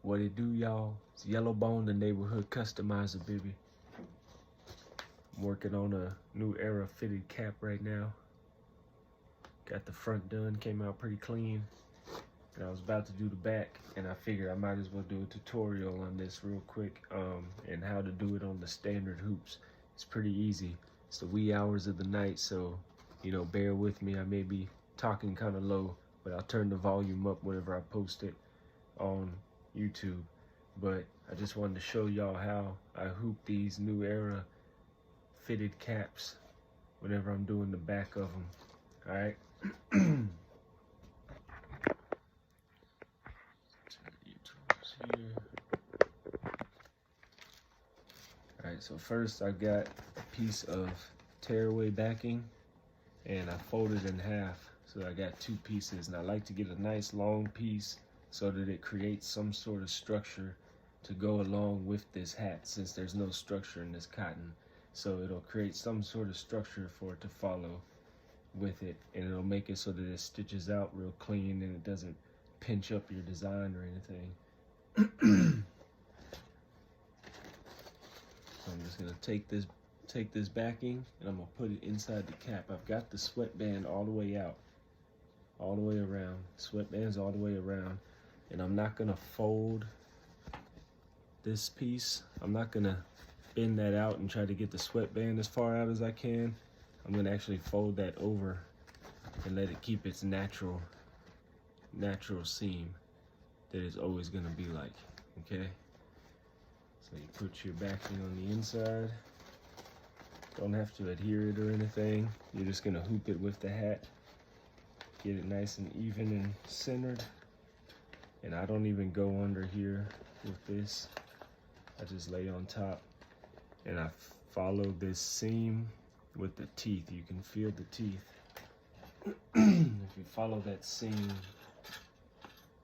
What it do, y'all? It's Yellow Bone, the neighborhood customizer, baby. I'm working on a new era fitted cap right now. Got the front done, came out pretty clean. And I was about to do the back, and I figured I might as well do a tutorial on this real quick, and how to do it on the standard hoops. It's pretty easy. It's the wee hours of the night, so, you know, bear with me. I may be talking kind of low, but I'll turn the volume up whenever I post it on YouTube. But I just wanted to show y'all how I hoop these new era fitted caps whenever I'm doing the back of them. All right. Alright, so first I got a piece of tearaway backing, and I folded in half, so I got two pieces, and I like to get a nice long piece so that it creates some sort of structure to go along with this hat, since there's no structure in this cotton. So it'll create some sort of structure for it to follow with it, and it'll make it so that it stitches out real clean and it doesn't pinch up your design or anything. So I'm just gonna take this backing, and I'm gonna put it inside the cap. I've got the sweatband all the way out, all the way around. Sweatband's all the way around, and I'm not gonna fold this piece. I'm not gonna bend that out and try to get the sweatband as far out as I can. I'm gonna actually fold that over and let it keep its natural seam that it's always gonna be like, okay? So you put your backing on the inside. Don't have to adhere it or anything. You're just gonna hoop it with the hat. Get it nice and even and centered. And I don't even go under here with this. I just lay on top, and I follow this seam with the teeth. You can feel the teeth. If you follow that seam,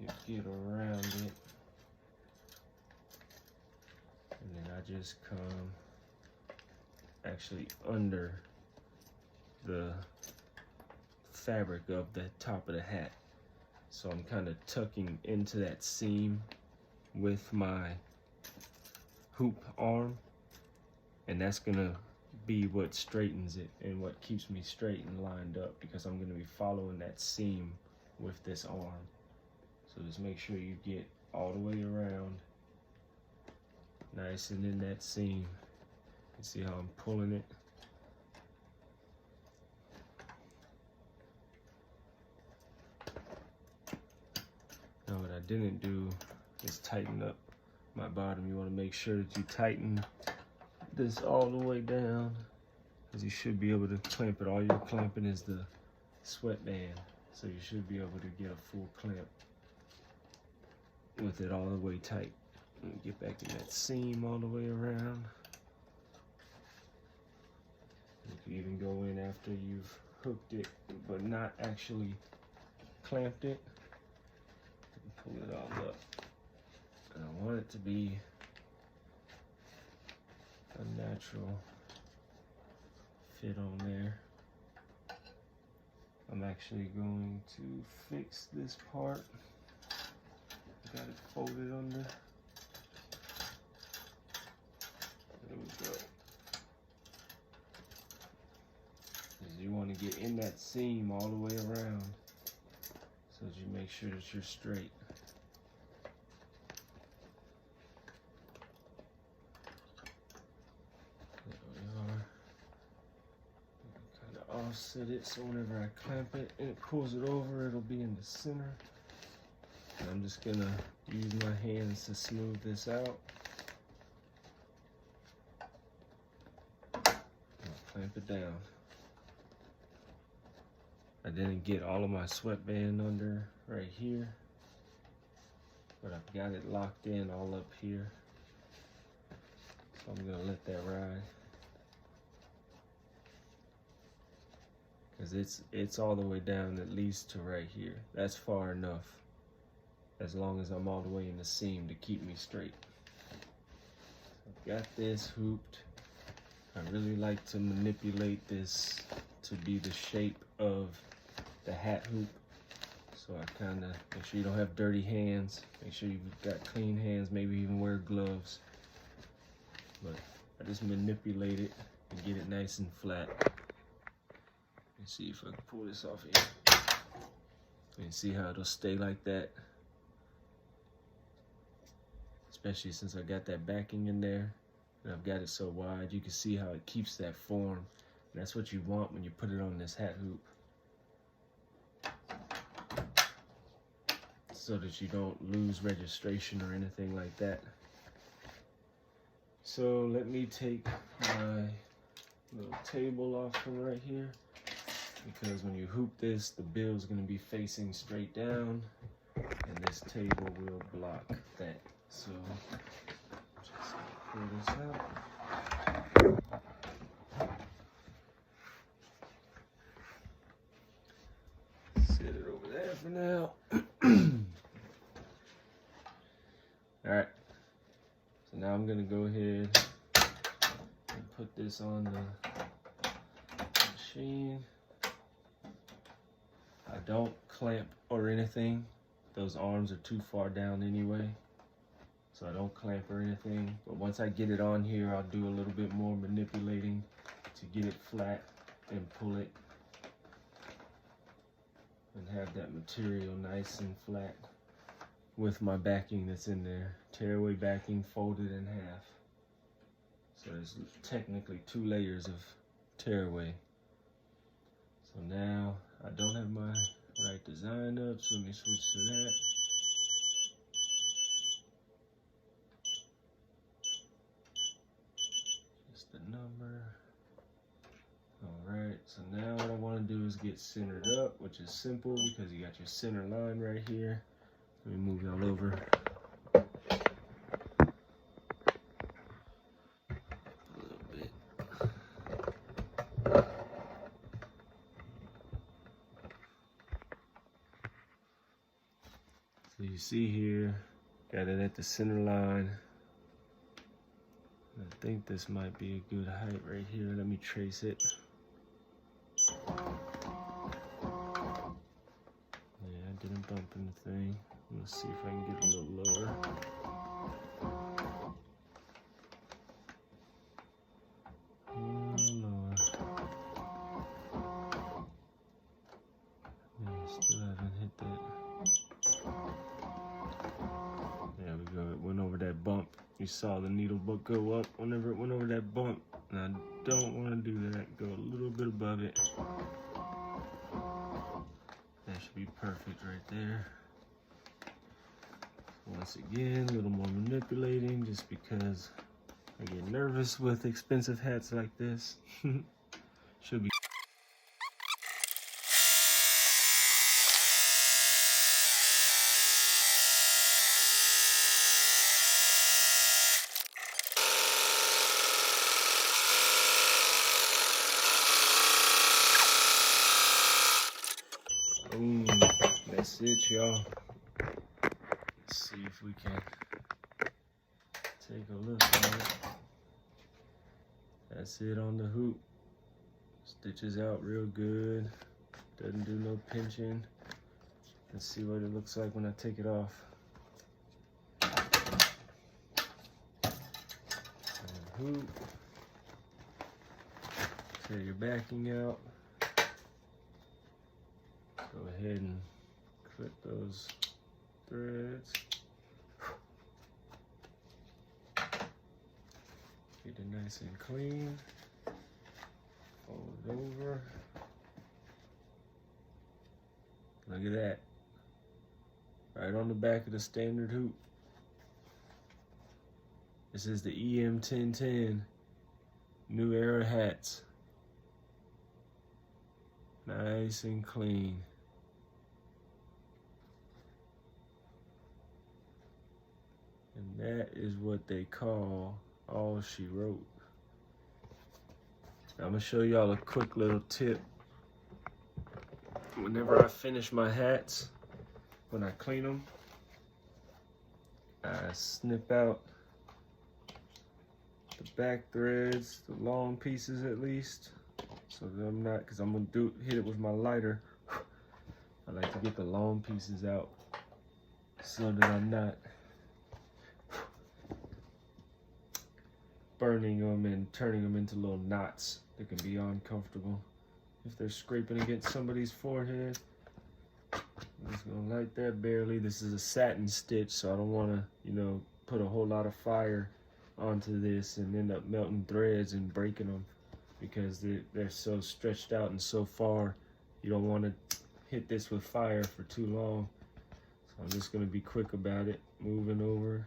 you get around it. And then I just come actually under the fabric of the top of the hat. So I'm kind of tucking into that seam with my hoop arm, and that's gonna be what straightens it and what keeps me straight and lined up, because I'm gonna be following that seam with this arm. So just make sure you get all the way around, nice and in that seam. You see how I'm pulling it? Now what I didn't do is tighten up my bottom. You want to make sure that you tighten this all the way down, because you should be able to clamp it. All you're clamping is the sweatband, so you should be able to get a full clamp with it all the way tight. And get back in that seam all the way around. You can even go in after you've hooked it, but not actually clamped it. And pull it all up. And I want it to be a natural fit on there. I'm actually going to fix this part. Got it folded under. There we go. Because you want to get in that seam all the way around, so that you make sure that you're straight. There we are. Kind of offset it, so whenever I clamp it and it pulls it over, it'll be in the center. And I'm just gonna use my hands to smooth this out. Clamp it down. I didn't get all of my sweatband under right here, but I've got it locked in all up here. So I'm gonna let that ride. Because it's all the way down at least to right here. That's far enough, as long as I'm all the way in the seam to keep me straight. So I've got this hooped. I really like to manipulate this to be the shape of the hat hoop. So I kind of make sure you don't have dirty hands. Make sure you've got clean hands, maybe even wear gloves. But I just manipulate it and get it nice and flat. Let's see if I can pull this off here. And see how it'll stay like that. Especially since I got that backing in there. And I've got it so wide, you can see how it keeps that form. And that's what you want when you put it on this hat hoop. So that you don't lose registration or anything like that. So let me take my little table off from right here, because when you hoop this, the bill is going to be facing straight down and this table will block that. So just pull this out. Set it over there for now. All right, so now I'm gonna go ahead and put this on the machine. I don't clamp or anything. Those arms are too far down anyway, so I don't clamp or anything. But once I get it on here, I'll do a little bit more manipulating to get it flat and pull it and have that material nice and flat with my backing that's in there. Tearaway backing folded in half. So there's technically 2 layers of tearaway. So now I don't have my right design up, so let me switch to that. Just the number. Alright, so now what I want to do is get centered up, which is simple because you got your center line right here. Let me move y'all over. A little bit. So you see here, got it at the center line. I think this might be a good height right here. Let me trace it. Yeah, I didn't bump anything. Let's see if I can get a little lower. A little lower. Yeah, still haven't hit that. There we go. It went over that bump. You saw the needle book go up whenever it went over that bump. And I don't want to do that. Go a little bit above it. That should be perfect right there. Once again, a little more manipulating just because I get nervous with expensive hats like this. Should be. Boom. That's it, y'all. Let's see if we can take a look at it. That's it on the hoop. Stitches out real good. Doesn't do no pinching. Let's see what it looks like when I take it off. And hoop. Tear your backing out. Go ahead and clip those threads. Get it nice and clean. Fold it over. Look at that. Right on the back of the standard hoop. This is the EM1010 New Era hats. Nice and clean. And that is what they call all she wrote. Now I'm gonna show y'all a quick little tip. Whenever I finish my hats, when I clean them, I snip out the back threads, the long pieces at least, so that I'm not, because I'm gonna hit it with my lighter. I like to get the long pieces out so that I'm not burning them and turning them into little knots that can be uncomfortable if they're scraping against somebody's forehead. I'm just gonna light that barely. This is a satin stitch, so I don't want to, you know, put a whole lot of fire onto this and end up melting threads and breaking them, because they're so stretched out and so far. You don't want to hit this with fire for too long. So I'm just gonna be quick about it, moving over,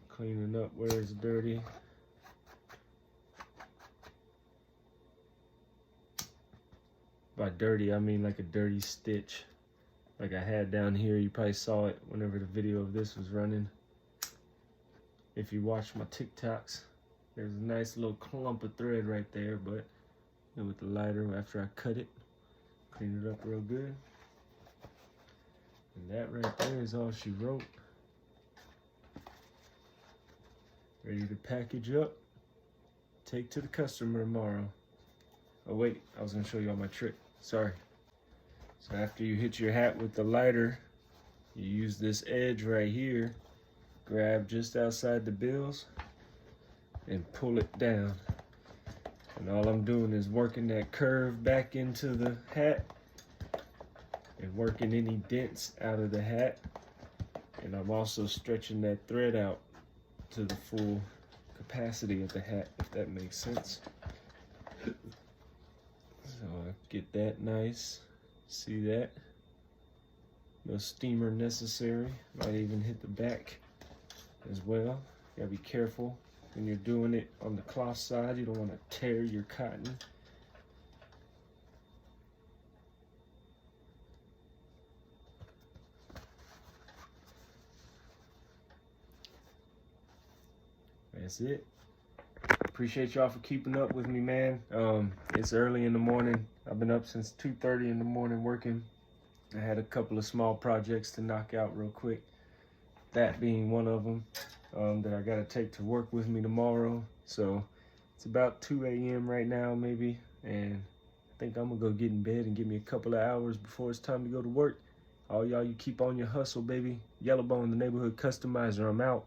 cleaning up where it's dirty. By dirty, I mean like a dirty stitch, like I had down here. You probably saw it whenever the video of this was running. If you watch my TikToks, there's a nice little clump of thread right there, but you know, with the lighter, after I cut it, clean it up real good. And that right there is all she wrote. Ready to package up, take to the customer tomorrow. Oh wait, I was gonna show you all my trick, sorry. So after you hit your hat with the lighter, you use this edge right here, grab just outside the bills, and pull it down. And all I'm doing is working that curve back into the hat and working any dents out of the hat. And I'm also stretching that thread out to the full capacity of the hat, if that makes sense. So I get that nice. See that? No steamer necessary. Might even hit the back as well. You gotta be careful when you're doing it on the cloth side. You don't want to tear your cotton. That's it. Appreciate y'all for keeping up with me, man. It's early in the morning. I've been up since 2:30 in the morning working. I had a couple of small projects to knock out real quick. That being one of them that I gotta take to work with me tomorrow. So it's about 2 a.m. right now, maybe. And I think I'm gonna go get in bed and give me a couple of hours before it's time to go to work. All y'all, you keep on your hustle, baby. Yellowbone, the neighborhood customizer, I'm out.